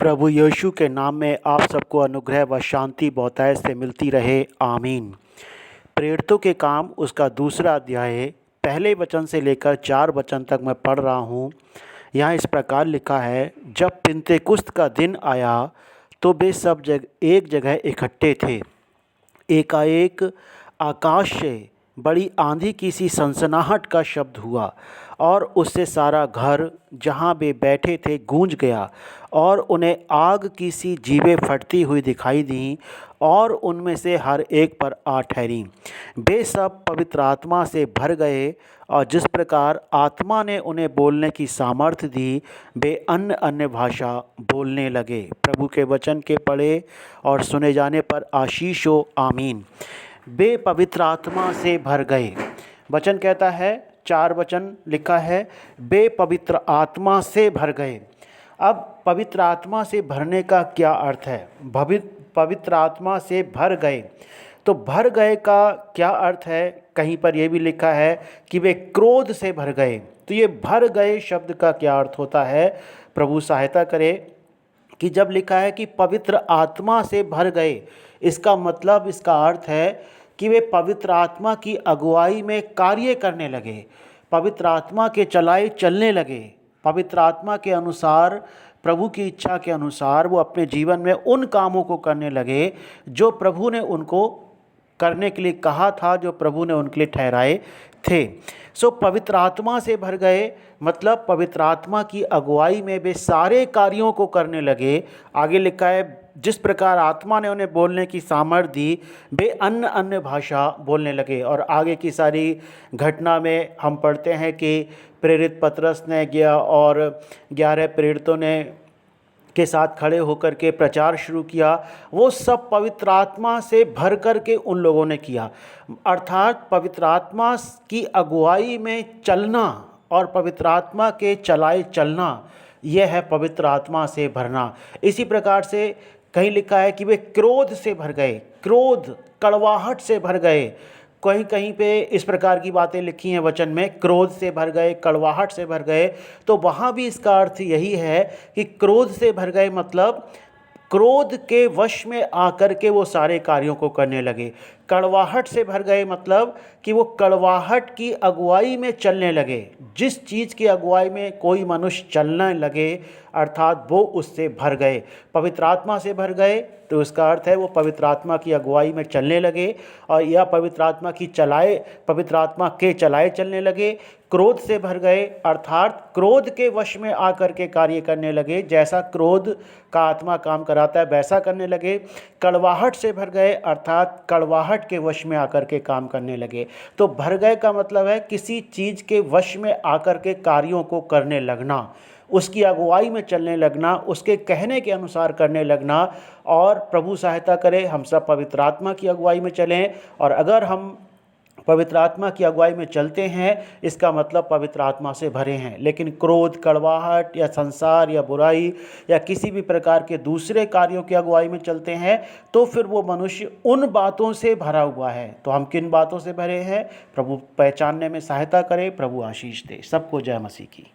प्रभु यीशु के नाम में आप सबको अनुग्रह व शांति बहुतायत से मिलती रहे, आमीन। प्रेरितों के काम उसका दूसरा अध्याय पहले वचन से लेकर 4 वचन तक मैं पढ़ रहा हूँ। यहाँ इस प्रकार लिखा है, जब पिन्तेकुस्त का दिन आया तो वे सब एक जगह इकट्ठे थे। एकाएक आकाश से बड़ी आंधी की सी सनसनाहट का शब्द हुआ और उससे सारा घर जहाँ वे बैठे थे गूंज गया और उन्हें आग की सी जीभें फटती हुई दिखाई दीं और उनमें से हर एक पर आ ठहरीं। वे सब पवित्र आत्मा से भर गए और जिस प्रकार आत्मा ने उन्हें बोलने की सामर्थ्य दी वे अन्य अन्य भाषा बोलने लगे। प्रभु के वचन के पढ़े और सुने जाने पर आशीष हो, आमीन। वे पवित्र आत्मा से भर गए। वचन कहता है, 4 वचन लिखा है, वे पवित्र आत्मा से भर गए। अब पवित्र आत्मा से भरने का क्या अर्थ है? पवित्र आत्मा से भर गए, तो भर गए का क्या अर्थ है? कहीं पर यह भी लिखा है कि वे क्रोध से भर गए। तो ये भर गए शब्द का क्या अर्थ होता है? प्रभु सहायता करे कि जब लिखा है कि पवित्र आत्मा से भर गए, इसका मतलब, इसका अर्थ है कि वे पवित्र आत्मा की अगुवाई में कार्य करने लगे, पवित्र आत्मा के चलाए चलने लगे, पवित्र आत्मा के अनुसार, प्रभु की इच्छा के अनुसार वो अपने जीवन में उन कामों को करने लगे जो प्रभु ने उनको करने के लिए कहा था, जो प्रभु ने उनके लिए ठहराए थे। पवित्र आत्मा से भर गए मतलब पवित्र आत्मा की अगुवाई में वे सारे कार्यों को करने लगे। आगे लिखा है, जिस प्रकार आत्मा ने उन्हें बोलने की सामर्थ्य दी वे अन्य अन्य भाषा बोलने लगे। और आगे की सारी घटना में हम पढ़ते हैं कि प्रेरित पतरस ने गया और 11 प्रेरितों ने के साथ खड़े होकर के प्रचार शुरू किया। वो सब पवित्र आत्मा से भर कर के उन लोगों ने किया, अर्थात पवित्र आत्मा की अगुवाई में चलना और पवित्र आत्मा के चलाए चलना, यह है पवित्र आत्मा से भरना। इसी प्रकार से कहीं लिखा है कि वे क्रोध से भर गए, क्रोध, कड़वाहट से भर गए। कहीं कहीं पे इस प्रकार की बातें लिखी हैं वचन में, क्रोध से भर गए, कड़वाहट से भर गए। तो वहाँ भी इसका अर्थ यही है कि क्रोध से भर गए मतलब क्रोध के वश में आकर के वो सारे कार्यों को करने लगे। कड़वाहट से भर गए मतलब कि वो कड़वाहट की अगुवाई में चलने लगे। जिस चीज़ की अगुवाई में कोई मनुष्य चलने लगे, अर्थात वो उससे भर गए। पवित्र आत्मा से भर गए तो उसका अर्थ है वो पवित्र आत्मा की अगुवाई में चलने लगे, और यह पवित्र आत्मा के चलाए चलने लगे। क्रोध से भर गए अर्थात क्रोध के वश में आकर के कार्य करने लगे, जैसा क्रोध का आत्मा काम कराता है वैसा करने लगे। कड़वाहट से भर गए अर्थात कड़वाहट के वश में आकर के काम करने लगे। तो भर गए का मतलब है किसी चीज़ के वश में आकर के कार्यों को करने लगना, उसकी अगुवाई में चलने लगना, उसके कहने के अनुसार करने लगना। और प्रभु सहायता करे हम सब पवित्र आत्मा की अगुवाई में चलें। और अगर हम पवित्र आत्मा की अगुवाई में चलते हैं, इसका मतलब पवित्र आत्मा से भरे हैं। लेकिन क्रोध, कड़वाहट या संसार या बुराई या किसी भी प्रकार के दूसरे कार्यों की अगुवाई में चलते हैं तो फिर वो मनुष्य उन बातों से भरा हुआ है। तो हम किन बातों से भरे हैं, प्रभु पहचानने में सहायता करे। प्रभु आशीष दे। सबको जय मसीह की।